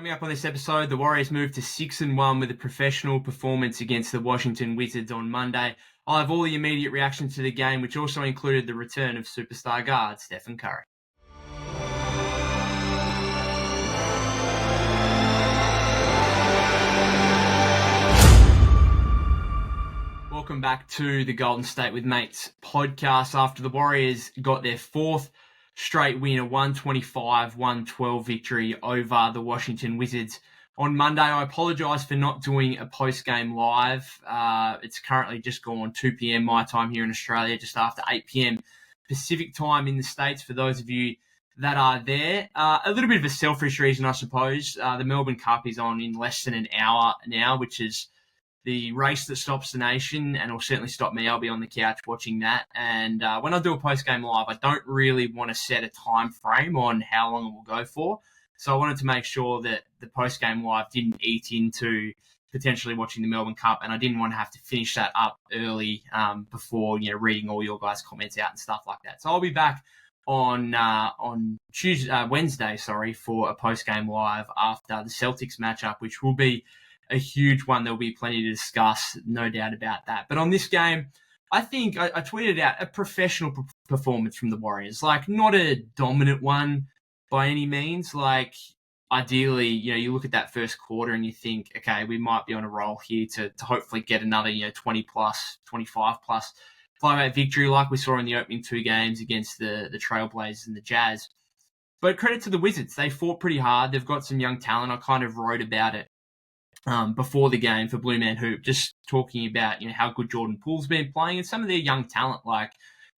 Coming up on this episode, the Warriors moved to 6-1 with a professional performance against the Washington Wizards on Monday. I'll have all the immediate reactions to the game, which also included the return of superstar guard Stephen Curry. Welcome back to the Golden State with Mates podcast after the Warriors got their fourth straight win, a 125-112 victory over the Washington Wizards on Monday. I apologise for not doing a post-game live. It's currently just gone 2 p.m. my time here in Australia, just after 8 p.m. Pacific time in the States for those of you that are there. A little bit of a selfish reason, I suppose. The Melbourne Cup is on in less than an hour now, which is the race that stops the nation, and will certainly stop me. I'll be on the couch watching that. And when I do a post-game live, I don't really want to set a time frame on how long it will go for. So I wanted to make sure that the post-game live didn't eat into potentially watching the Melbourne Cup, and I didn't want to have to finish that up early before reading all your guys' comments out and stuff like that. So I'll be back on Wednesday for a post-game live after the Celtics matchup, which will be a huge one. There'll be plenty to discuss, no doubt about that. But on this game, I think I tweeted out a professional performance from the Warriors. Like, not a dominant one by any means. Like, ideally, you look at that first quarter and you think, okay, we might be on a roll here to hopefully get another, 20 plus, 25 plus blowout victory like we saw in the opening two games against the Trailblazers and the Jazz. But credit to the Wizards. They fought pretty hard. They've got some young talent. I kind of wrote about it before the game for Blue Man Hoop, just talking about, how good Jordan Poole's been playing and some of their young talent. Like,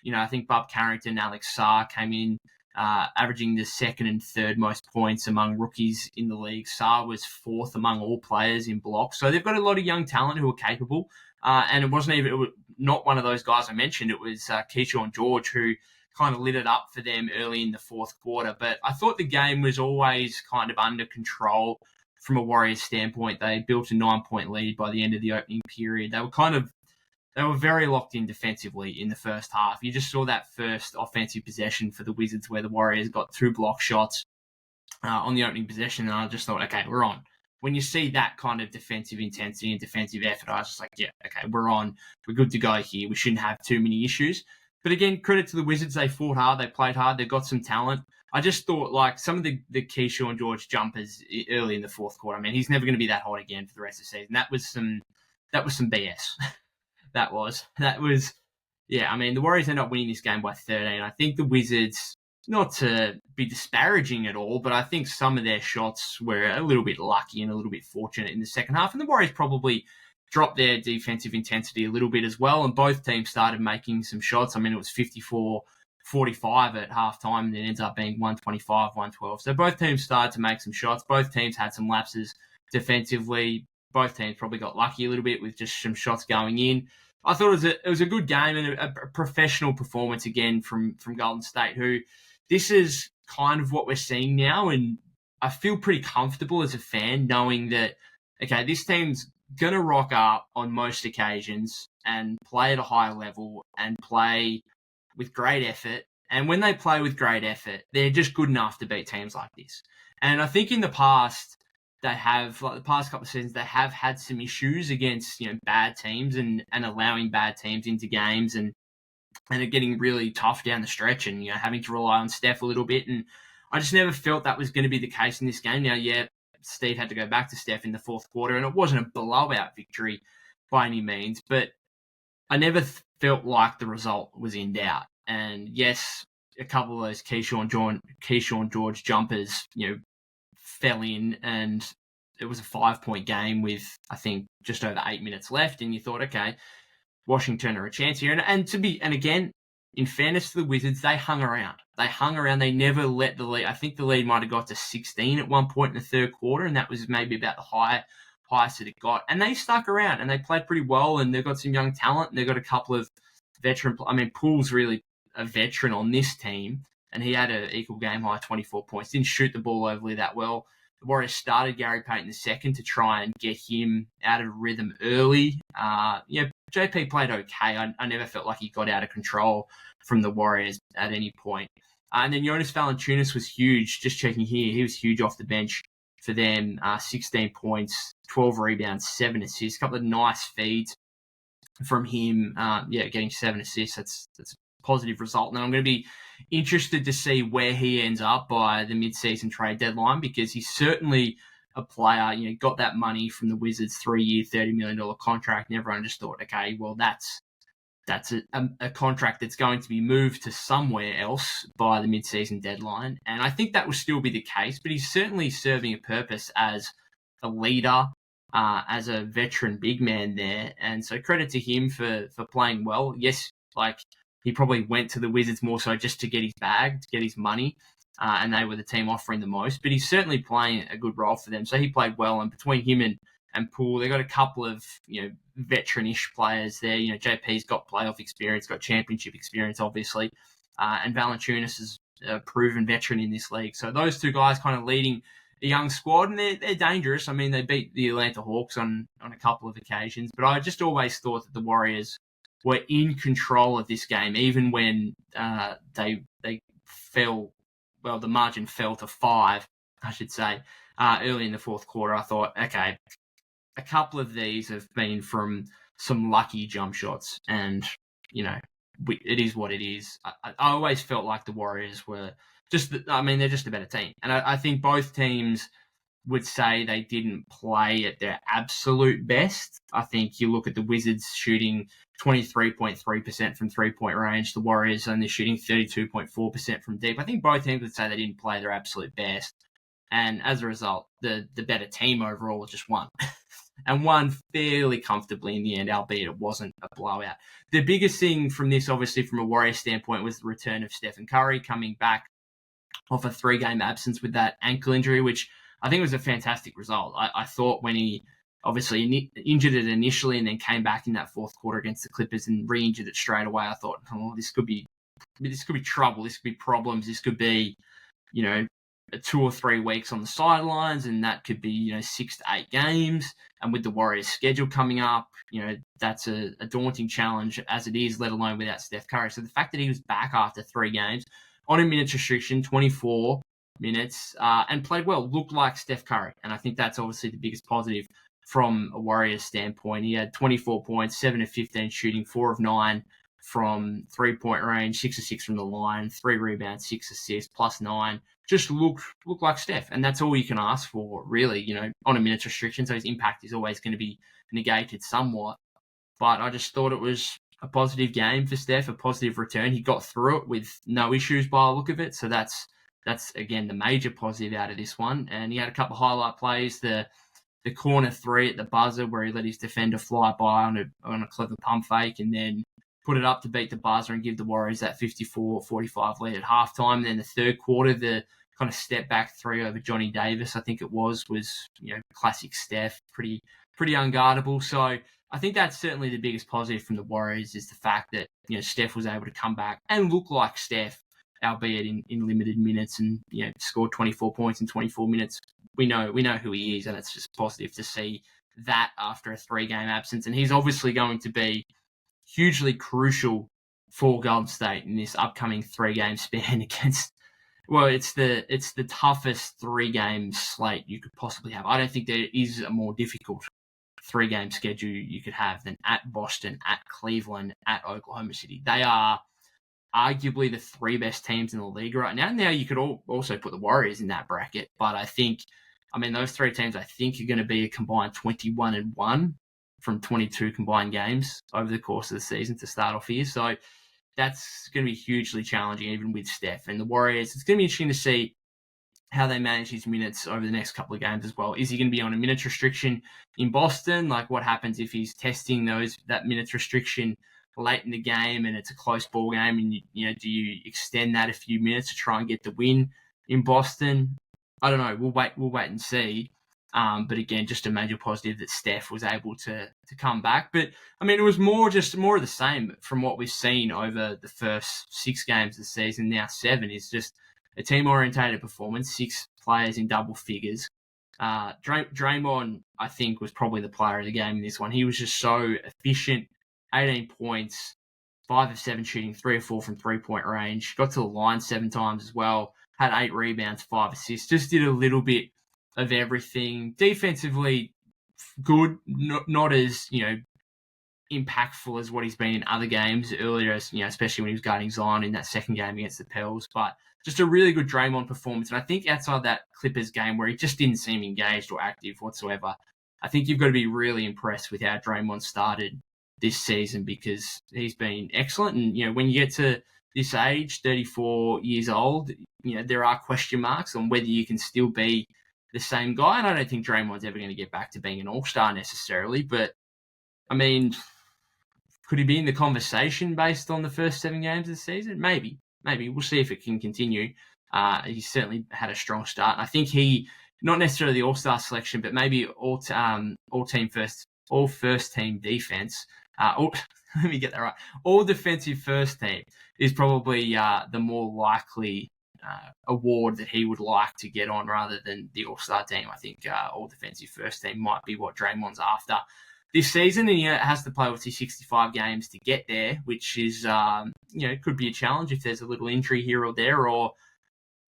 I think Bub Carrington, Alex Sarr came in, averaging the second and third most points among rookies in the league. Sarr was fourth among all players in blocks. So they've got a lot of young talent who are capable. And it was not one of those guys I mentioned. It was Keyshawn George who kind of lit it up for them early in the fourth quarter. But I thought the game was always kind of under control. From a Warriors standpoint, they built a 9-point lead by the end of the opening period. They were very locked in defensively in the first half. You just saw that first offensive possession for the Wizards where the Warriors got 2 block shots on the opening possession, and I just thought, okay, we're on. When you see that kind of defensive intensity and defensive effort, I was just like, yeah, okay, we're on. We're good to go here. We shouldn't have too many issues. But again, credit to the Wizards. They fought hard. They played hard. They've got some talent. I just thought, like, some of the Keyshawn George jumpers early in the fourth quarter, he's never going to be that hot again for the rest of the season. That was some BS. that was, yeah. The Warriors end up winning this game by 13. I think the Wizards, not to be disparaging at all, but I think some of their shots were a little bit lucky and a little bit fortunate in the second half. And the Warriors probably dropped their defensive intensity a little bit as well. And both teams started making some shots. It was 54-45 at halftime, and it ends up being 125-112. So both teams started to make some shots. Both teams had some lapses defensively. Both teams probably got lucky a little bit with just some shots going in. I thought it was a good game and a professional performance again from Golden State, who this is kind of what we're seeing now. And I feel pretty comfortable as a fan knowing that, okay, this team's going to rock up on most occasions and play at a high level and play with great effort. And when they play with great effort, they're just good enough to beat teams like this. And I think in the past, they have, like the past couple of seasons, they have had some issues against, bad teams and allowing bad teams into games and it getting really tough down the stretch and, having to rely on Steph a little bit. And I just never felt that was going to be the case in this game. Now, yeah, Steve had to go back to Steph in the fourth quarter and it wasn't a blowout victory by any means, but I never felt like the result was in doubt. And yes, a couple of those Keyshawn George jumpers, fell in, and it was a 5-point game with, I think, just over 8 minutes left. And you thought, okay, Washington are a chance here. And again, in fairness to the Wizards, they hung around. They never let the lead. I think the lead might have got to 16 at one point in the third quarter, and that was maybe about the highest that it got. And they stuck around and they played pretty well, and they've got some young talent, and they've got a couple of veteran. Poole's really a veteran on this team, and he had an equal game high 24 points. Didn't shoot the ball overly that well. The Warriors started Gary Payton II to try and get him out of rhythm early. JP played okay. I never felt like he got out of control from the Warriors at any point. And then Jonas Valanciunas was huge. Just checking here, he was huge off the bench for them. 16 points, 12 rebounds, 7 assists, a couple of nice feeds from him. Getting 7 assists. That's a positive result. And I'm going to be interested to see where he ends up by the mid-season trade deadline, because he's certainly a player, got that money from the Wizards, 3-year, $30 million contract, and everyone just thought, okay, well, that's a contract that's going to be moved to somewhere else by the mid-season deadline. And I think that will still be the case, but he's certainly serving a purpose as a leader, as a veteran big man there. And so credit to him for playing well. Yes, he probably went to the Wizards more so just to get his bag, to get his money, and they were the team offering the most. But he's certainly playing a good role for them. So he played well, and between him and Poole, they got a couple of veteran-ish players there. JP's got playoff experience, got championship experience, obviously, and Valanciunas is a proven veteran in this league. So those two guys kind of leading a young squad, and they're dangerous. I mean, they beat the Atlanta Hawks on a couple of occasions, but I just always thought that the Warriors were in control of this game, even when they fell. Well, the margin fell to 5, I should say, early in the fourth quarter. I thought, okay, a couple of these have been from some lucky jump shots, and it is what it is. I always felt like the Warriors were they're just a better team, and I think both teams would say they didn't play at their absolute best. I think you look at the Wizards shooting 23.3% from three-point range, the Warriors only shooting 32.4% from deep. I think both teams would say they didn't play their absolute best, and as a result, the better team overall just won. And won fairly comfortably in the end, albeit it wasn't a blowout. The biggest thing from this, obviously from a Warriors standpoint, was the return of Stephen Curry coming back off a 3-game absence with that ankle injury, which I think was a fantastic result. I thought when he obviously injured it initially and then came back in that fourth quarter against the Clippers and re-injured it straight away, I thought, this could be trouble. This could be problems. This could be, 2 or 3 weeks on the sidelines, and that could be 6 to 8 games. And with the Warriors' schedule coming up, that's a daunting challenge as it is, let alone without Steph Curry. So the fact that he was back after 3 games on a minutes restriction, 24 minutes, and played well, looked like Steph Curry. And I think that's obviously the biggest positive from a Warriors standpoint. He had 24 points, 7 of 15 shooting, 4 of 9 from 3-point range, 6 of 6 from the line, 3 rebounds, 6 assists, plus 9. Just looked like Steph. And that's all you can ask for, really, on a minutes restriction. So his impact is always going to be negated somewhat. But I just thought it was a positive game for Steph, a positive return. He got through it with no issues by the look of it. So that's again, the major positive out of this one. And he had a couple of highlight plays, the corner 3 at the buzzer where he let his defender fly by on a clever pump fake and then put it up to beat the buzzer and give the Warriors that 54-45 lead at halftime. And then the third quarter, the kind of step back 3 over Johnny Davis, I think it was classic Steph, pretty unguardable. So I think that's certainly the biggest positive from the Warriors, is the fact that Steph was able to come back and look like Steph, albeit in limited minutes, and scored 24 points in 24 minutes. We know who he is, and it's just positive to see that after a 3-game absence. And he's obviously going to be hugely crucial for Golden State in this upcoming 3-game span against. Well, it's the toughest 3-game slate you could possibly have. I don't think there is a more difficult 3-game schedule you could have than at Boston, at Cleveland, at Oklahoma City. They are arguably the 3 best teams in the league right now. Now you could also put the Warriors in that bracket, but those 3 teams I think are going to be a combined 21-1 from 22 combined games over the course of the season to start off here. So that's going to be hugely challenging, even with Steph. And the Warriors, it's going to be interesting to see how they manage his minutes over the next couple of games as well. Is he going to be on a minutes restriction in Boston? Like, what happens if he's testing that minutes restriction late in the game and it's a close ball game, and do you extend that a few minutes to try and get the win in Boston? I don't know. We'll wait and see. But again, just a major positive that Steph was able to come back. But it was more of the same from what we've seen over the first 6 games of the season. Now 7 is just a team-orientated performance. 6 players in double figures. Draymond, I think, was probably the player of the game in this one. He was just so efficient. 18 points, 5 of 7 shooting, 3 of 4 from 3-point range. Got to the line 7 times as well. Had 8 rebounds, 5 assists. Just did a little bit of everything. Defensively, good, not as, impactful as what he's been in other games earlier, especially when he was guarding Zion in that second game against the Pels. But just a really good Draymond performance. And I think outside that Clippers game where he just didn't seem engaged or active whatsoever, I think you've got to be really impressed with how Draymond started this season, because he's been excellent. And, when you get to this age, 34 years old, there are question marks on whether you can still be the same guy. And I don't think Draymond's ever going to get back to being an all-star necessarily. But, I mean, could he be in the conversation based on the first 7 games of the season? Maybe. We'll see if it can continue. He's certainly had a strong start. And I think he, not necessarily the all-star selection, but maybe all first team defense. Let me get that right. All defensive first team is probably the more likely award that he would like to get on rather than the all-star team. I think all defensive first team might be what Draymond's after this season, and it has to play with 65 games to get there, which is could be a challenge if there's a little injury here or there, or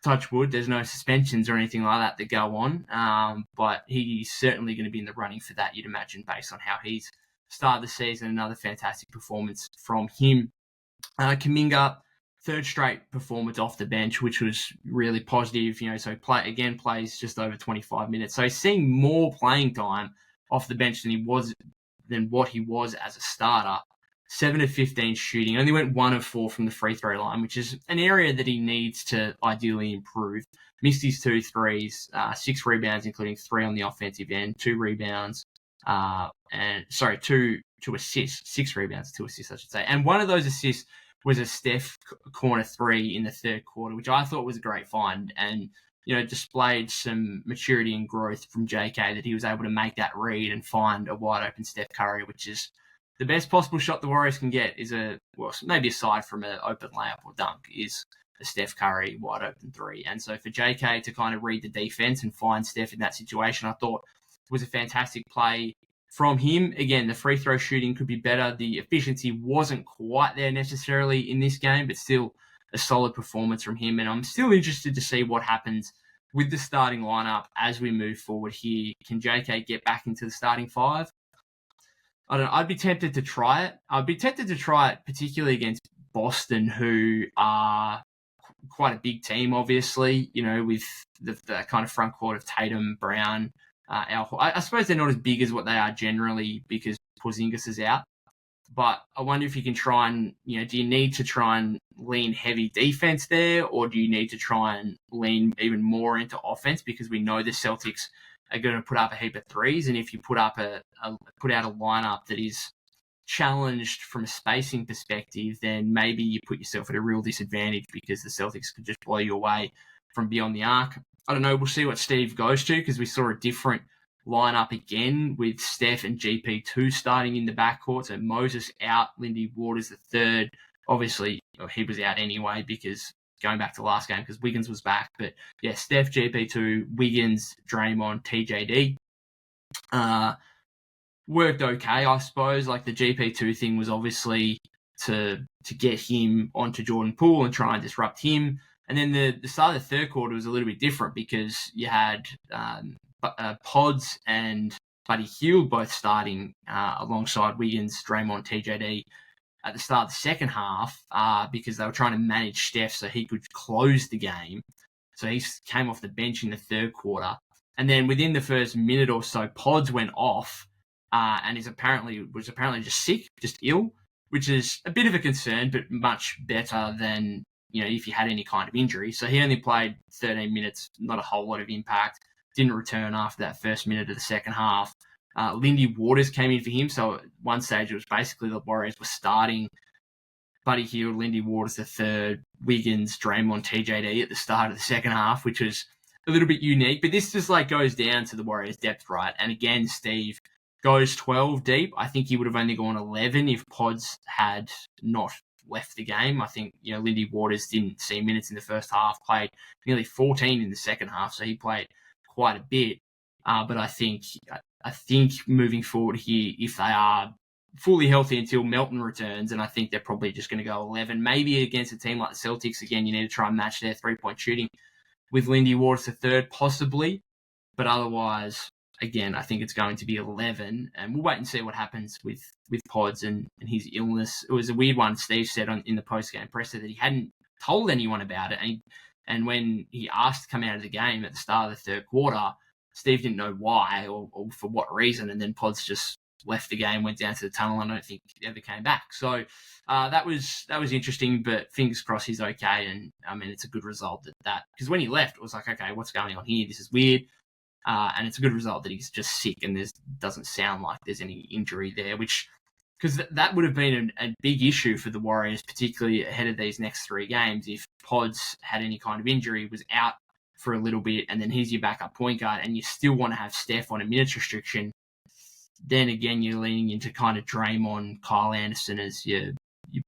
touch wood, there's no suspensions or anything like that go on. But he's certainly going to be in the running for that, you'd imagine, based on how he's started the season. Another fantastic performance from him. Kuminga, third straight performance off the bench, which was really positive. So plays just over 25 minutes. So he's seeing more playing time off the bench than what he was as a starter. 7 of 15 shooting, only went 1 of 4 from the free throw line, which is an area that he needs to ideally improve. Missed his 2 threes, 6 rebounds, including 3 on the offensive end, 2 rebounds, 2 assists, 6 rebounds, 2 assists, I should say. And one of those assists was a Steph corner 3 in the third quarter, which I thought was a great find, and displayed some maturity and growth from JK, that he was able to make that read and find a wide open Steph Curry, which is the best possible shot the Warriors can get. Maybe aside from an open layup or dunk, is a Steph Curry wide open 3. And so for JK to kind of read the defense and find Steph in that situation, I thought was a fantastic play from him. Again, the free throw shooting could be better. The efficiency wasn't quite there necessarily in this game, but still a solid performance from him. And I'm still interested to see what happens with the starting lineup as we move forward here. Can JK get back into the starting 5? I don't know. I'd be tempted to try it. Particularly against Boston, who are quite a big team, obviously, with the kind of front court of Tatum, Brown, I suppose they're not as big as what they are generally because Porzingis is out. But I wonder if you can try and, do you need to try and lean heavy defense there, or do you need to try and lean even more into offense? Because we know the Celtics are going to put up a heap of threes, and if you put out a lineup that is challenged from a spacing perspective, then maybe you put yourself at a real disadvantage because the Celtics could just blow you away from beyond the arc. I don't know. We'll see what Steve goes to, because we saw a different lineup again with Steph and GP2 starting in the backcourt. So Moses out, Lindy Waters the third. Obviously, he was out anyway because going back to last game because Wiggins was back. But yeah, Steph, GP2, Wiggins, Draymond, TJD. Worked okay, I suppose. Like the GP2 thing was obviously to get him onto Jordan Poole and try and disrupt him. And then the start of the third quarter was a little bit different because you had Pods and Buddy Hield both starting alongside Wiggins, Draymond, TJD at the start of the second half because they were trying to manage Steph so he could close the game. So he came off the bench in the third quarter. And then within the first minute or so, Pods went off and was apparently just sick, just ill, which is a bit of a concern, but much better than if you had any kind of injury. So he only played 13 minutes, not a whole lot of impact. Didn't return after that first minute of the second half. Lindy Waters came in for him. So at one stage, it was basically the Warriors were starting Buddy Hield, Lindy Waters the third, Wiggins, Draymond, TJD at the start of the second half, which was a little bit unique. But this just goes down to the Warriors' depth, right? And again, Steve goes 12 deep. I think he would have only gone 11 if Pods had not left the game. I think, Lindy Waters didn't see minutes in the first half, played nearly 14 in the second half, so he played quite a bit. But I think moving forward here, if they are fully healthy until Melton returns, and I think they're probably just going to go 11, maybe against a team like the Celtics, again, you need to try and match their three-point shooting with Lindy Waters the third, possibly. But otherwise, again, I think it's going to be 11, and we'll wait and see what happens with Pods and his illness. It was a weird one. Steve said in the post-game presser that he hadn't told anyone about it, and when he asked to come out of the game at the start of the third quarter, Steve didn't know why or for what reason, and then Pods just left the game, went down to the tunnel, and I don't think he ever came back. So that was interesting, but fingers crossed he's okay. And I mean, it's a good result that because when he left, it was like, okay, what's going on here? This is weird. And it's a good result that he's just sick and there doesn't sound like there's any injury there, which because that would have been a big issue for the Warriors, particularly ahead of these next 3 games. If Pods had any kind of injury, was out for a little bit, and then he's your backup point guard, and you still want to have Steph on a minutes restriction, then again, you're leaning into kind of Draymond, Kyle Anderson as your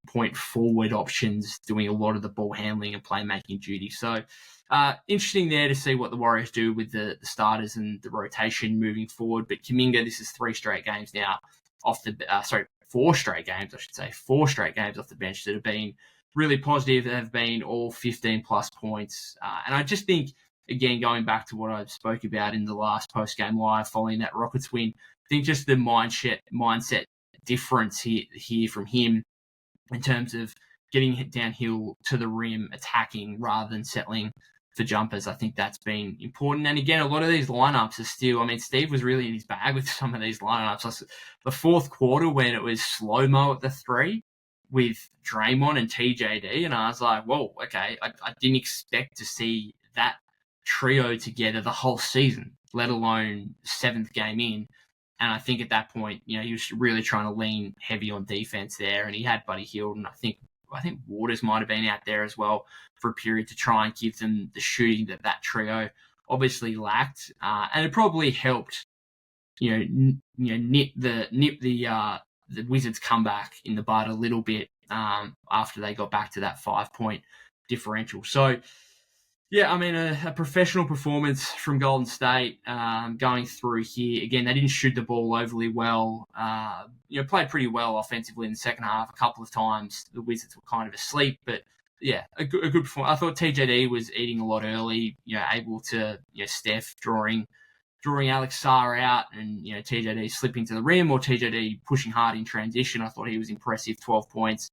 point forward options, doing a lot of the ball handling and playmaking duty. So interesting there to see what the Warriors do with the starters and the rotation moving forward. But Kuminga, this is 3 straight games now off the 4 straight games, I should say, 4 straight games off the bench that have been really positive. That have been all 15 plus points. And I just think, again, going back to what I spoke about in the last post-game live following that Rockets win, I think just the mindset difference here from him in terms of getting downhill to the rim, attacking rather than settling for jumpers. I think that's been important. And again, a lot of these lineups are still, I mean, Steve was really in his bag with some of these lineups. The fourth quarter when it was slow-mo at the 3 with Draymond and TJD, and I was like, whoa, okay, I didn't expect to see that trio together the whole season, let alone 7th game in. And I think at that point, he was really trying to lean heavy on defense there, and he had Buddy Hield, and I think Waters might have been out there as well for a period to try and give them the shooting that trio obviously lacked, and it probably helped, nip the Wizards' comeback in the bud a little bit after they got back to that 5-point differential. So. Yeah, I mean, a professional performance from Golden State going through here. Again, they didn't shoot the ball overly well. Played pretty well offensively in the second half. A couple of times the Wizards were kind of asleep, but yeah, a good performance. I thought TJD was eating a lot early. Able to Steph drawing Alex Sarr out, and TJD slipping to the rim or TJD pushing hard in transition. I thought he was impressive. 12 points.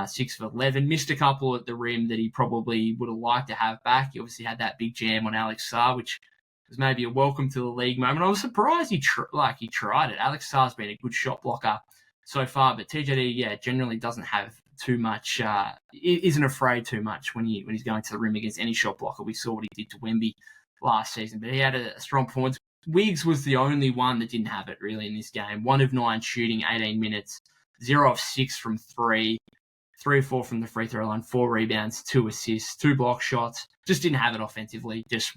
6 of 11, missed a couple at the rim that he probably would have liked to have back. He obviously had that big jam on Alex Sarr, which was maybe a welcome to the league moment. I was surprised he tried it. Alex Sarr's been a good shot blocker so far, but TJD, generally doesn't have too much, isn't afraid too much when he's going to the rim against any shot blocker. We saw what he did to Wemby last season, but he had a strong performance. Wiggs was the only one that didn't have it really in this game. 1 of 9 shooting, 18 minutes, 0 of 6 from 3. 3 or 4 from the free throw line, 4 rebounds, 2 assists, 2 block shots. Just didn't have it offensively. Just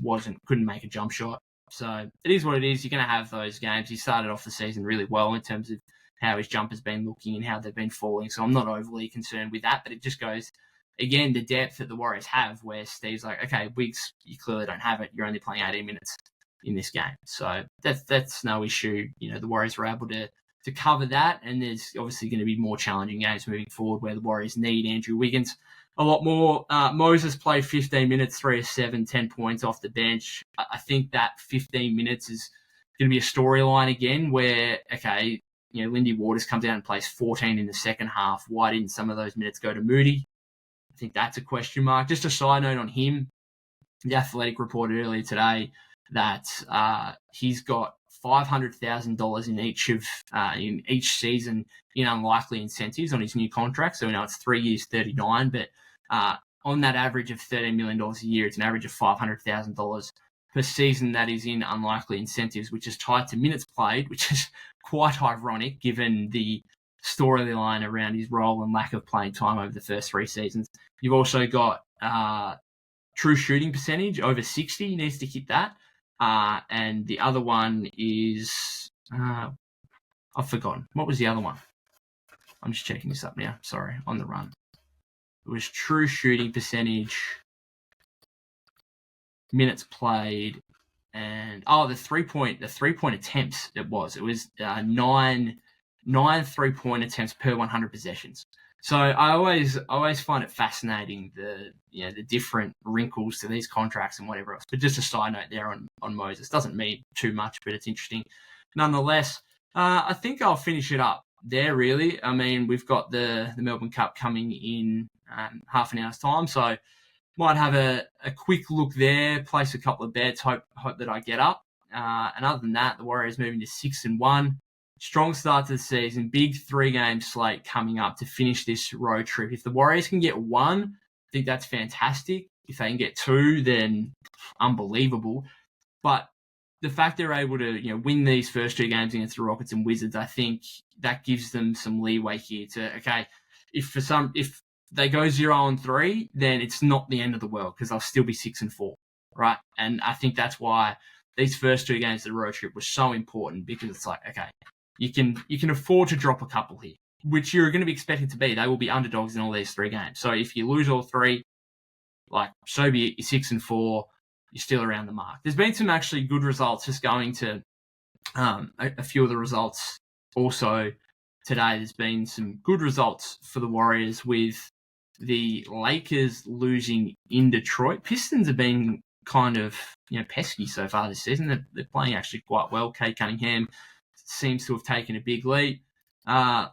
couldn't make a jump shot. So it is what it is. You're going to have those games. He started off the season really well in terms of how his jumper's been looking and how they've been falling. So I'm not overly concerned with that. But it just goes, again, the depth that the Warriors have where Steve's like, okay, Wiggs, you clearly don't have it. You're only playing 18 minutes in this game. So that's no issue. The Warriors were able to cover that, and there's obviously going to be more challenging games moving forward where the Warriors need Andrew Wiggins a lot more. Moses played 15 minutes, 3 of 7, 10 points off the bench. I think that 15 minutes is going to be a storyline again where, okay, Lindy Waters comes out and plays 14 in the second half. Why didn't some of those minutes go to Moody? I think that's a question mark. Just a side note on him, The Athletic reported earlier today that he's got $500,000 in each season in unlikely incentives on his new contract. So now it's 3 years, 39, but on that average of $13 million a year, it's an average of $500,000 per season that is in unlikely incentives, which is tied to minutes played, which is quite ironic given the storyline around his role and lack of playing time over the first 3 seasons. You've also got true shooting percentage over 60. He needs to hit that. And the other one is, I've forgotten. What was the other one? I'm just checking this up now. Sorry, on the run. It was true shooting percentage, minutes played, and the 3-point attempts. It was 9 3-point attempts per 100 possessions. So I always find it fascinating the different wrinkles to these contracts and whatever else. But just a side note there on Moses, doesn't mean too much, but it's interesting nonetheless. I think I'll finish it up there. Really, I mean, we've got the Melbourne Cup coming in half an hour's time, so might have a quick look there, place a couple of bets, hope that I get up. And other than that, the Warriors moving to 6-1. Strong start to the season, big 3-game slate coming up to finish this road trip. If the Warriors can get 1, I think that's fantastic. If they can get 2, then unbelievable. But the fact they're able to win these first 2 games against the Rockets and Wizards, I think that gives them some leeway here to, okay, if they go 0-3, then it's not the end of the world because they'll still be 6-4, right? And I think that's why these first 2 games of the road trip were so important, because it's like, okay, you can afford to drop a couple here, which you're going to be expected to be. They will be underdogs in all these 3 games. So if you lose all 3, like, so be it, you're 6-4, you're still around the mark. There's been some actually good results, just going to a few of the results also today. There's been some good results for the Warriors, with the Lakers losing in Detroit. Pistons have been kind of pesky so far this season. They're playing actually quite well. Kate Cunningham seems to have taken a big leap.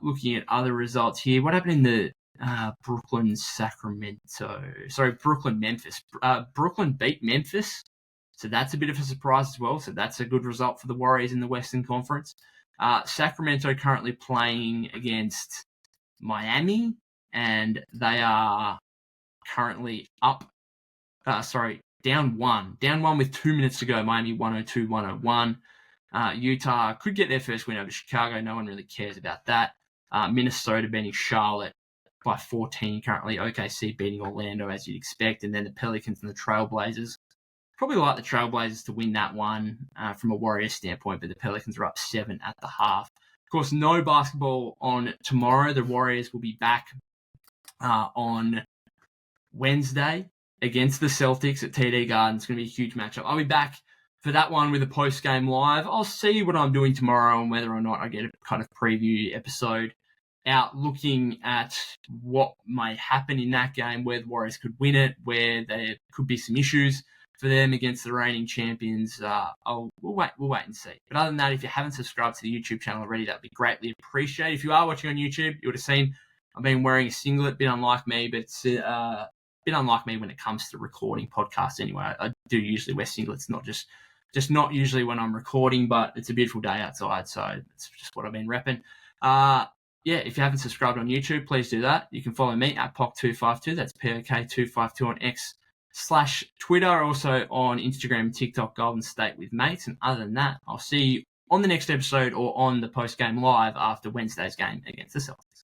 Looking at other results here, what happened in the Brooklyn Memphis? Brooklyn beat Memphis, so that's a bit of a surprise as well. So that's a good result for the Warriors in the Western Conference. Sacramento currently playing against Miami, and they are currently down one with 2 minutes to go. Miami 102-101. Utah could get their first win over Chicago. No one really cares about that. Minnesota beating Charlotte by 14 currently. OKC beating Orlando, as you'd expect. And then the Pelicans and the Trailblazers. Probably like the Trailblazers to win that one from a Warriors standpoint, but the Pelicans are up 7 at the half. Of course, no basketball on tomorrow. The Warriors will be back on Wednesday against the Celtics at TD Garden. It's going to be a huge matchup. I'll be back for that one with a post-game live. I'll see what I'm doing tomorrow and whether or not I get a kind of preview episode out, looking at what might happen in that game, where the Warriors could win it, where there could be some issues for them against the reigning champions. We'll wait and see. But other than that, if you haven't subscribed to the YouTube channel already, that'd be greatly appreciated. If you are watching on YouTube, you would have seen I've been wearing a singlet. Bit unlike me, but it's bit unlike me when it comes to recording podcasts anyway. I do usually wear singlets, not just not usually when I'm recording, but it's a beautiful day outside, so it's just what I've been repping. If you haven't subscribed on YouTube, please do that. You can follow me at POC252. That's POK252 on X/Twitter, also on Instagram and TikTok, Golden State with Mates. And other than that, I'll see you on the next episode or on the post-game live after Wednesday's game against the Celtics.